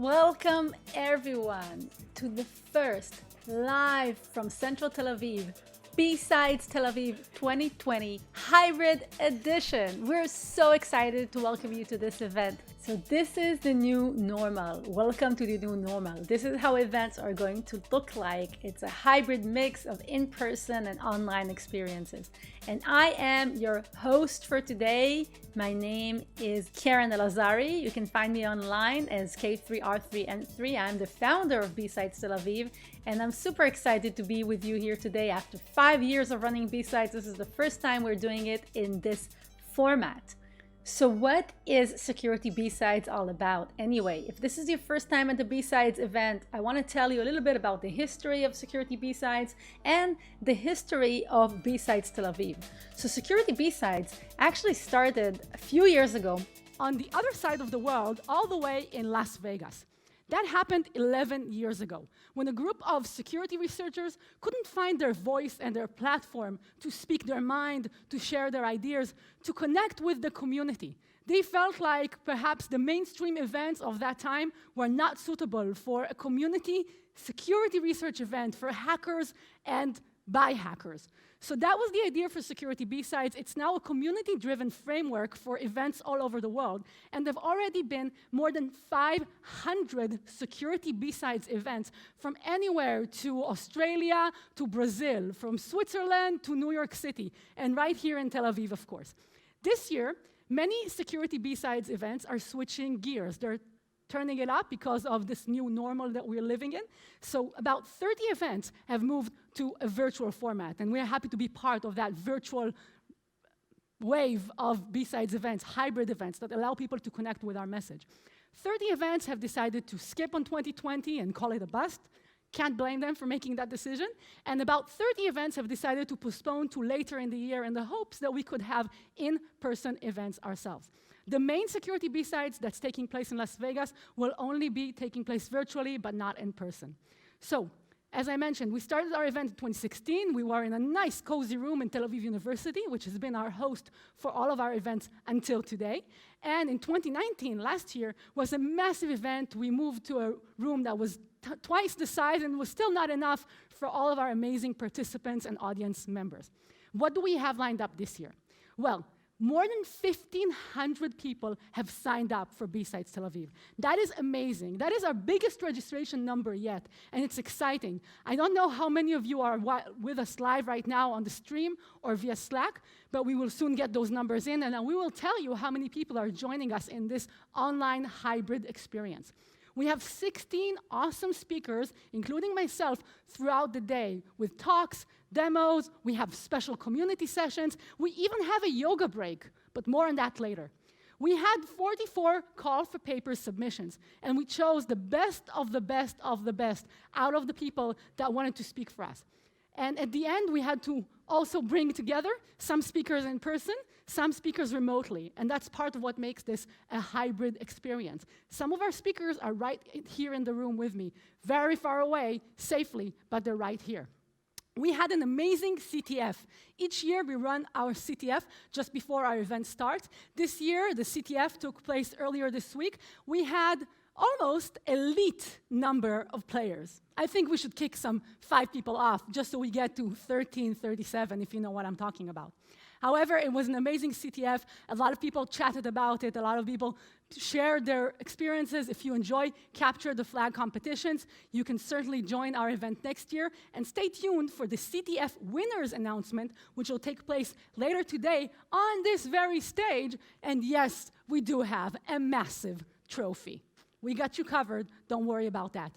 Welcome everyone to the first live from Central Tel Aviv, BSidesTLV 2020 Hybrid Edition. We're so excited to welcome you to this event. So this is the new normal. Welcome to the new normal. This is how events are going to look like. It's a hybrid mix of in-person and online experiences. And I am your host for today. My name is Keren Elazari. You can find me online as K3R3N3. I'm the founder of BSidesTLV, and I'm super excited to be with you here today. After 5 years of running B-Sides, this is the first time we're doing it in this format. So what is Security B-Sides all about? Anyway, if this is your first time at the B-Sides event, I want to tell you a little bit about the history of Security B-Sides and the history of BSidesTLV. So Security B-Sides actually started a few years ago on the other side of the world, all the way in Las Vegas. That happened 11 years ago, when a group of security researchers couldn't find their voice and their platform to speak their mind, to share their ideas, to connect with the community. They felt like perhaps the mainstream events of that time were not suitable for a community security research event for hackers and by hackers. So that was the idea for Security B-Sides. It's now a community-driven framework for events all over the world, and there have already been more than 500 Security B-Sides events from anywhere to Australia to Brazil, from Switzerland to New York City, and right here in Tel Aviv, of course. This year, many Security B-Sides events are switching gears. They're turning it up because of this new normal that we're living in. So about 30 events have moved to a virtual format, and we're happy to be part of that virtual wave of B-Sides events, hybrid events that allow people to connect with our message. 30 events have decided to skip on 2020 and call it a bust. Can't blame them for making that decision. And about 30 events have decided to postpone to later in the year in the hopes that we could have in-person events ourselves. The main Security B-Sides that's taking place in Las Vegas will only be taking place virtually, but not in person. So, as I mentioned, we started our event in 2016. We were in a nice, cozy room in Tel Aviv University, which has been our host for all of our events until today. And in 2019, last year, was a massive event. We moved to a room that was twice the size and was still not enough for all of our amazing participants and audience members. What do we have lined up this year? Well, more than 1,500 people have signed up for BSidesTLV. That is amazing. That is our biggest registration number yet, and it's exciting. I don't know how many of you are with us live right now on the stream or via Slack, but we will soon get those numbers in, and we will tell you how many people are joining us in this online hybrid experience. We have 16 awesome speakers, including myself, throughout the day with talks, demos, we have special community sessions, we even have a yoga break, but more on that later. We had 44 call for paper submissions, and we chose the best of the best of the best out of the people that wanted to speak for us. And at the end, we had to also bring together some speakers in person, some speakers remotely, and that's part of what makes this a hybrid experience. Some of our speakers are right here in the room with me, very far away, safely, but they're right here. We had an amazing CTF. Each year we run our CTF just before our event starts. This year, the CTF took place earlier this week. We had almost elite number of players. I think we should kick some 5 people off just so we get to 1337, if you know what I'm talking about. However, it was an amazing CTF. A lot of people chatted about it. A lot of people shared their experiences. If you enjoy Capture the Flag competitions, you can certainly join our event next year. And stay tuned for the CTF winners announcement, which will take place later today on this very stage. And yes, we do have a massive trophy. We got you covered. Don't worry about that.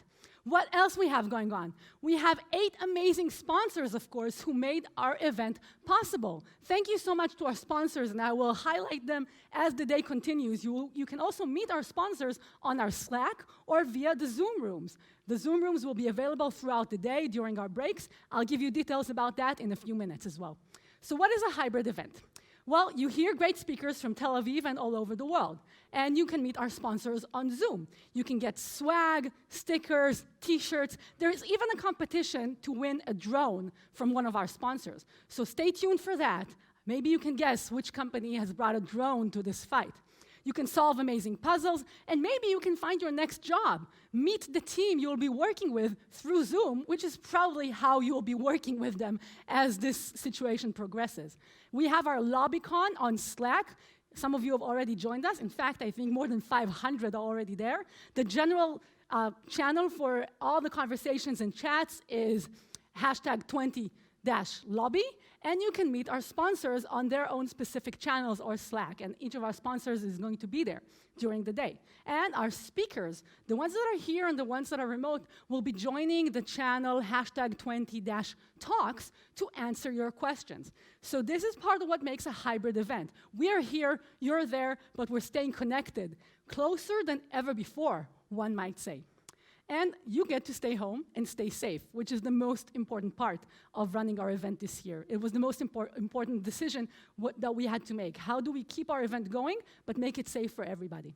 What else we have going on? We have 8 amazing sponsors, of course, who made our event possible. Thank you so much to our sponsors, and I will highlight them as the day continues. You can also meet our sponsors on our Slack or via the Zoom rooms. The Zoom rooms will be available throughout the day during our breaks. I'll give you details about that in a few minutes as well. So what is a hybrid event? Well, you hear great speakers from Tel Aviv and all over the world, and you can meet our sponsors on Zoom. You can get swag, stickers, t-shirts. There is even a competition to win a drone from one of our sponsors. So stay tuned for that. Maybe you can guess which company has brought a drone to this fight. You can solve amazing puzzles, and maybe you can find your next job. Meet the team you'll be working with through Zoom, which is probably how you'll be working with them as this situation progresses. We have our LobbyCon on Slack. Some of you have already joined us. In fact, I think more than 500 are already there. The general channel for all the conversations and chats is #20-lobby, and you can meet our sponsors on their own specific channels or Slack, and each of our sponsors is going to be there during the day. And our speakers, the ones that are here and the ones that are remote, will be joining the channel #20-talks to answer your questions. So this is part of what makes a hybrid event. We are here, you're there, but we're staying connected, closer than ever before, one might say. And you get to stay home and stay safe, which is the most important part of running our event this year. It was the most important decision that we had to make. How do we keep our event going, but make it safe for everybody?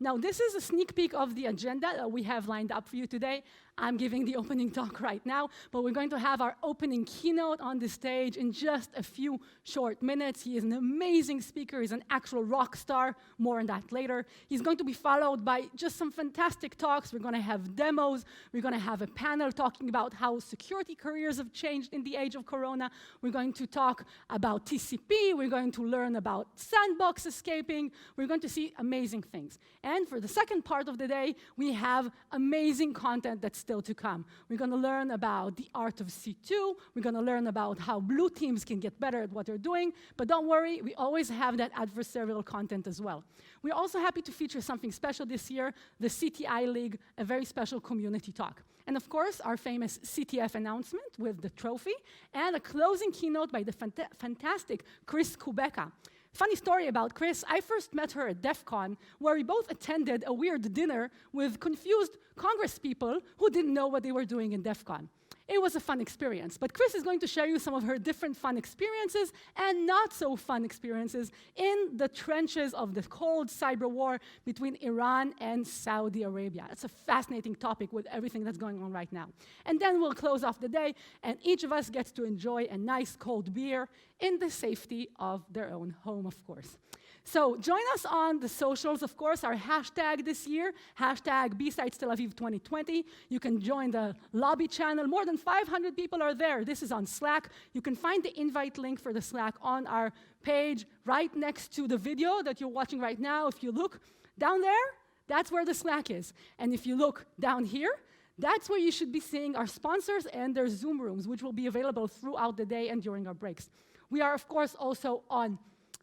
Now, this is a sneak peek of the agenda that we have lined up for you today. I'm giving the opening talk right now, but we're going to have our opening keynote on the stage in just a few short minutes. He is an amazing speaker. He's an actual rock star. More on that later. He's going to be followed by just some fantastic talks. We're going to have demos. We're going to have a panel talking about how security careers have changed in the age of Corona. We're going to talk about TCP. We're going to learn about sandbox escaping. We're going to see amazing things. And for the second part of the day, we have amazing content that's still to come. We're going to learn about the art of C2. We're going to learn about how blue teams can get better at what they're doing. But don't worry, we always have that adversarial content as well. We're also happy to feature something special this year, the CGI League, a very special community talk. And of course, our famous CTF announcement with the trophy, and a closing keynote by the fantastic Chris Kubeka. Funny story about Chris, I first met her at DEF CON, where we both attended a weird dinner with confused Congress people who didn't know what they were doing in DEF CON. It was a fun experience, but Chris is going to share you some of her different fun experiences and not so fun experiences in the trenches of the cold cyber war between Iran and Saudi Arabia. It's a fascinating topic with everything that's going on right now. And then we'll close off the day, and each of us gets to enjoy a nice cold beer in the safety of their own home, of course. So join us on the socials, of course, our hashtag this year, #BSidesTLV 2020. You can join the lobby channel. More than 500 people are there. This is on Slack. You can find the invite link for the Slack on our page right next to the video that you're watching right now. If you look down there, that's where the Slack is. And if you look down here, that's where you should be seeing our sponsors and their Zoom rooms, which will be available throughout the day and during our breaks. We are, of course, also on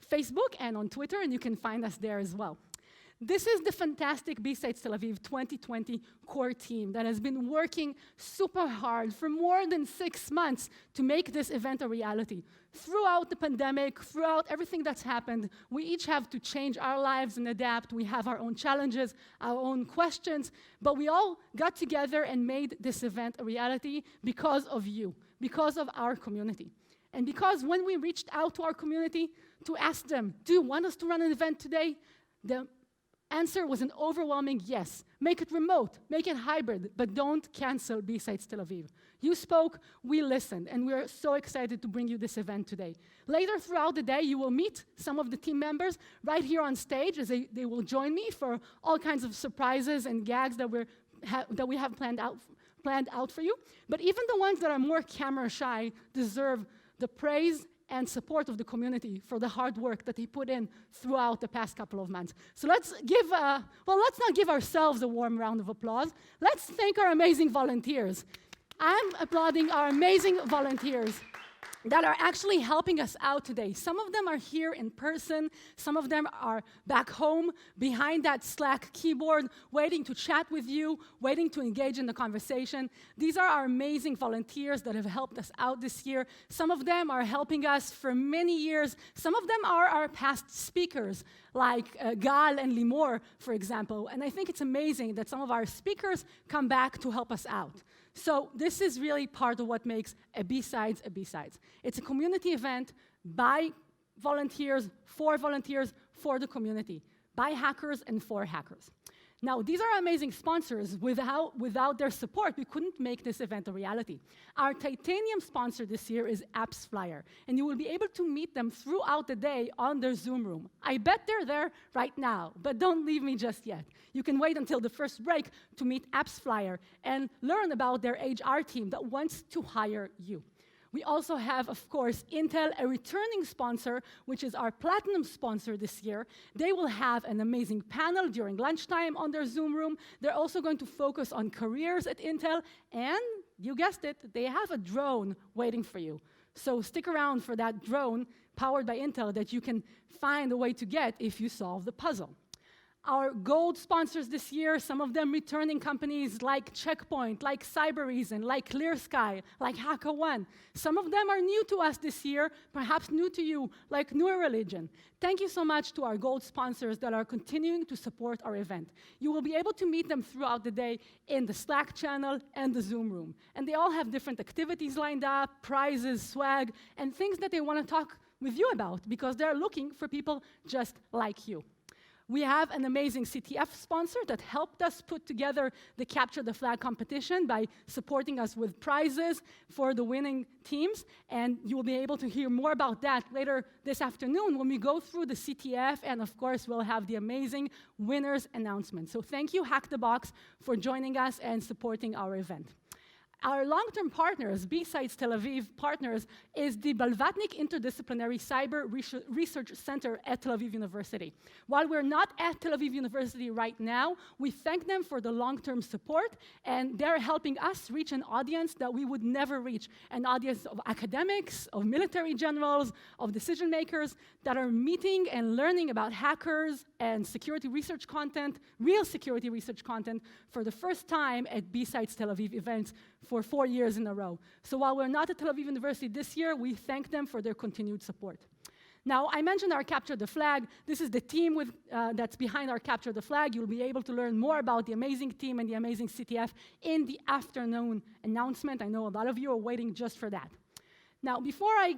Facebook and on Twitter, and you can find us there as well. This is the fantastic BSidesTLV 2020 core team that has been working super hard for more than 6 months to make this event a reality. Throughout the pandemic, throughout everything that's happened, we each have to change our lives and adapt. We have our own challenges, our own questions, but we all got together and made this event a reality because of you, because of our community. And because when we reached out to our community to ask them, do you want us to run an event today? The answer was an overwhelming yes. Make it remote, make it hybrid, but don't cancel BSidesTLV. You spoke, we listened, and we're so excited to bring you this event today. Later throughout the day, you will meet some of the team members right here on stage as they will join me for all kinds of surprises and gags that we have planned out for you. But even the ones that are more camera shy deserve the praise and support of the community for the hard work that they put in throughout the past couple of months. So let's not give ourselves a warm round of applause. Let's thank our amazing volunteers. I'm applauding our amazing volunteers that are actually helping us out today. Some of them are here in person. Some of them are back home behind that Slack keyboard, waiting to chat with you, waiting to engage in the conversation. These are our amazing volunteers that have helped us out this year. Some of them are helping us for many years. Some of them are our past speakers, like Gal and Limor, for example. And I think it's amazing that some of our speakers come back to help us out. So this is really part of what makes a B-Sides a B-Sides. It's a community event by volunteers, for the community, by hackers and for hackers. Now, these are amazing sponsors. Without their support, we couldn't make this event a reality. Our titanium sponsor this year is AppsFlyer, and you will be able to meet them throughout the day on their Zoom room. I bet they're there right now, but don't leave me just yet. You can wait until the first break to meet AppsFlyer and learn about their HR team that wants to hire you. We also have, of course, Intel, a returning sponsor, which is our platinum sponsor this year. They will have an amazing panel during lunchtime on their Zoom room. They're also going to focus on careers at Intel, and you guessed it, they have a drone waiting for you. So stick around for that drone powered by Intel that you can find a way to get if you solve the puzzle. Our gold sponsors this year, some of them returning companies like Checkpoint, like Cybereason, like ClearSky, like HackerOne. Some of them are new to us this year, perhaps new to you, like Newer Religion. Thank you so much to our gold sponsors that are continuing to support our event. You will be able to meet them throughout the day in the Slack channel and the Zoom room. And they all have different activities lined up, prizes, swag, and things that they want to talk with you about because they're looking for people just like you. We have an amazing CTF sponsor that helped us put together the Capture the Flag competition by supporting us with prizes for the winning teams, and you will be able to hear more about that later this afternoon when we go through the CTF, and of course, we'll have the amazing winners announcement. So thank you, Hack the Box, for joining us and supporting our event. Our long-term partners, BSidesTLV partners, is the Balvatnik Interdisciplinary Cyber Research Center at Tel Aviv University. While we're not at Tel Aviv University right now, we thank them for the long-term support, and they're helping us reach an audience that we would never reach, an audience of academics, of military generals, of decision makers that are meeting and learning about hackers and security research content, real security research content, for the first time at BSidesTLV events for 4 years in a row. So while we're not at Tel Aviv University this year, we thank them for their continued support. Now, I mentioned our Capture the Flag. This is the team that's behind our Capture the Flag. You'll be able to learn more about the amazing team and the amazing CTF in the afternoon announcement. I know a lot of you are waiting just for that. Now, before I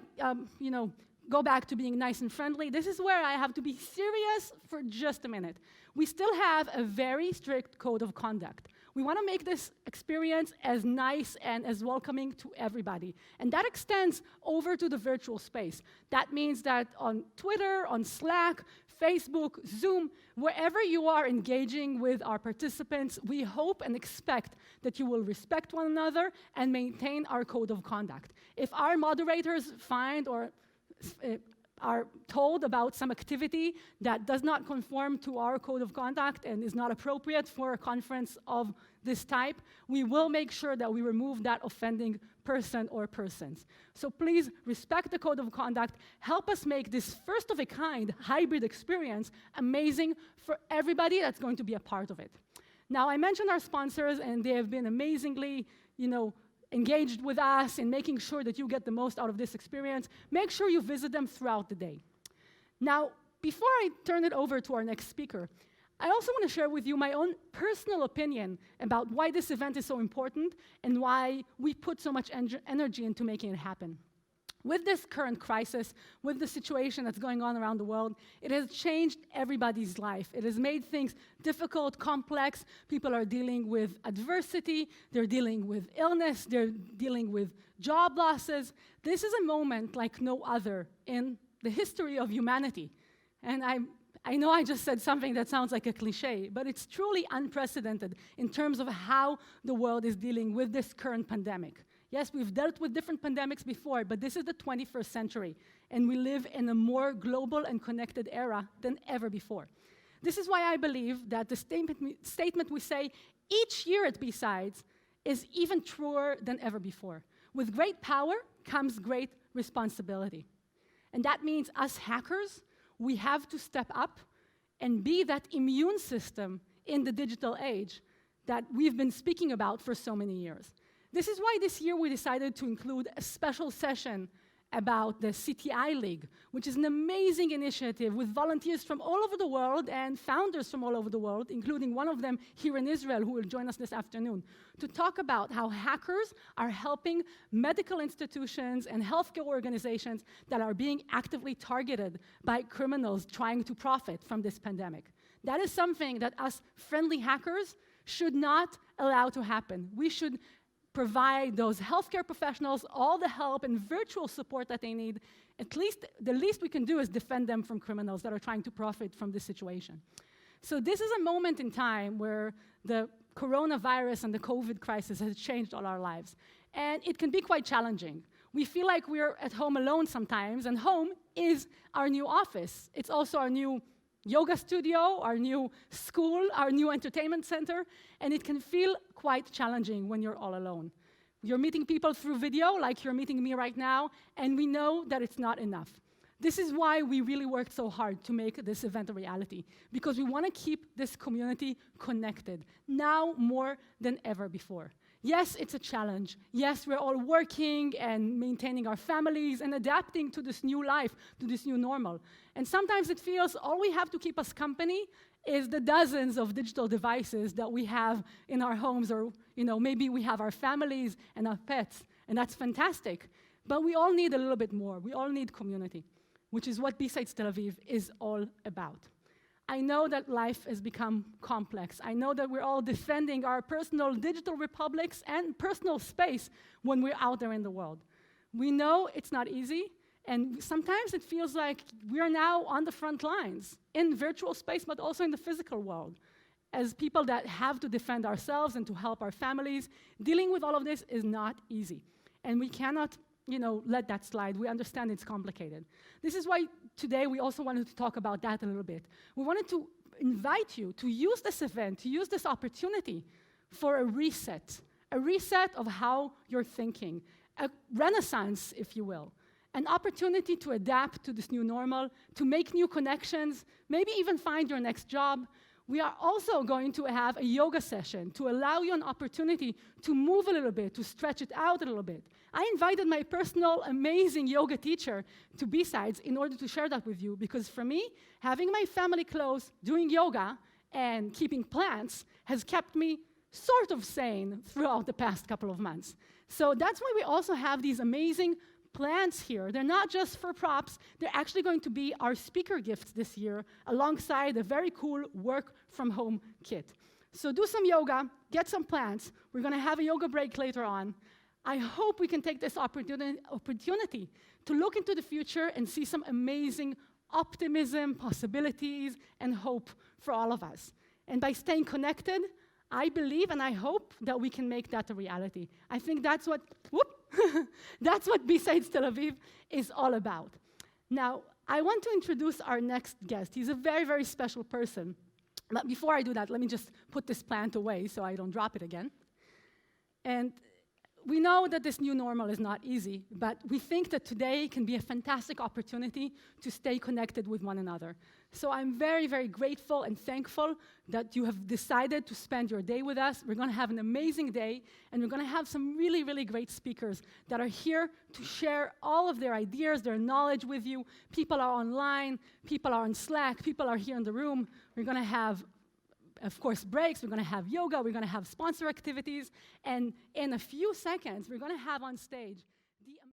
go back to being nice and friendly, this is where I have to be serious for just a minute. We still have a very strict code of conduct. We want to make this experience as nice and as welcoming to everybody. And that extends over to the virtual space. That means that on Twitter, on Slack, Facebook, Zoom, wherever you are engaging with our participants, we hope and expect that you will respect one another and maintain our code of conduct. If our moderators find or are told about some activity that does not conform to our code of conduct and is not appropriate for a conference of this type, we will make sure that we remove that offending person or persons. So please respect the code of conduct. Help us make this first-of-a-kind hybrid experience amazing for everybody that's going to be a part of it. Now, I mentioned our sponsors, and they have been amazingly, engaged with us in making sure that you get the most out of this experience. Make sure you visit them throughout the day. Now, before I turn it over to our next speaker, I also want to share with you my own personal opinion about why this event is so important and why we put so much energy into making it happen. With this current crisis, with the situation that's going on around the world, it has changed everybody's life. It has made things difficult, complex. People are dealing with adversity, they're dealing with illness, they're dealing with job losses. This is a moment like no other in the history of humanity. And I know I just said something that sounds like a cliche, but it's truly unprecedented in terms of how the world is dealing with this current pandemic. Yes, we've dealt with different pandemics before, but this is the 21st century, and we live in a more global and connected era than ever before. This is why I believe that the statement we say each year at BSides is even truer than ever before. With great power comes great responsibility. And that means us hackers, we have to step up and be that immune system in the digital age that we've been speaking about for so many years. This is why this year we decided to include a special session about the CGI League, which is an amazing initiative with volunteers from all over the world and founders from all over the world, including one of them here in Israel who will join us this afternoon, to talk about how hackers are helping medical institutions and healthcare organizations that are being actively targeted by criminals trying to profit from this pandemic. That is something that us friendly hackers should not allow to happen. We should provide those healthcare professionals all the help and virtual support that they need. At least, the least we can do is defend them from criminals that are trying to profit from this situation. So this is a moment in time where the coronavirus and the COVID crisis has changed all our lives. And it can be quite challenging. We feel like we're at home alone sometimes, and home is our new office. It's also our new yoga studio, our new school, our new entertainment center, and it can feel quite challenging when you're all alone. You're meeting people through video, like you're meeting me right now, and we know that it's not enough. This is why we really worked so hard to make this event a reality, because we want to keep this community connected, now more than ever before. Yes, it's a challenge. Yes, we're all working and maintaining our families and adapting to this new life, to this new normal. And sometimes it feels all we have to keep us company is the dozens of digital devices that we have in our homes, or maybe we have our families and our pets, and that's fantastic. But we all need a little bit more. We all need community, which is what BSidesTLV is all about. I know that life has become complex. I know that we're all defending our personal digital republics and personal space when we're out there in the world. We know it's not easy, and sometimes it feels like we are now on the front lines in virtual space, but also in the physical world. As people that have to defend ourselves and to help our families, dealing with all of this is not easy. And we cannot let that slide. We understand it's complicated. This is why today we also wanted to talk about that a little bit. We wanted to invite you to use this event, to use this opportunity for a reset of how you're thinking, a renaissance, if you will, an opportunity to adapt to this new normal, to make new connections, maybe even find your next job. We are also going to have a yoga session to allow you an opportunity to move a little bit, to stretch it out a little bit. I invited my personal amazing yoga teacher to BSides in order to share that with you, because for me, having my family close, doing yoga, and keeping plants has kept me sort of sane throughout the past couple of months. So that's why we also have these amazing plants here. They're not just for props, they're actually going to be our speaker gifts this year, alongside a very cool work-from-home kit. So do some yoga, get some plants. We're going to have a yoga break later on. I hope we can take this opportunity to look into the future and see some amazing optimism, possibilities, and hope for all of us. And by staying connected, I believe and I hope that we can make that a reality. I think that's what, that's what BSidesTLV is all about. Now, I want to introduce our next guest. He's a very, very special person. But before I do that, let me just put this plant away so I don't drop it again. And we know that this new normal is not easy, but we think that today can be a fantastic opportunity to stay connected with one another. So I'm very, very grateful and thankful that you have decided to spend your day with us. We're going to have an amazing day, and we're going to have some really, really great speakers that are here to share all of their ideas, their knowledge with you. People are online, people are on Slack, people are here in the room. We're going to have, of course, breaks, we're going to have yoga, we're going to have sponsor activities, and in a few seconds, we're going to have on stage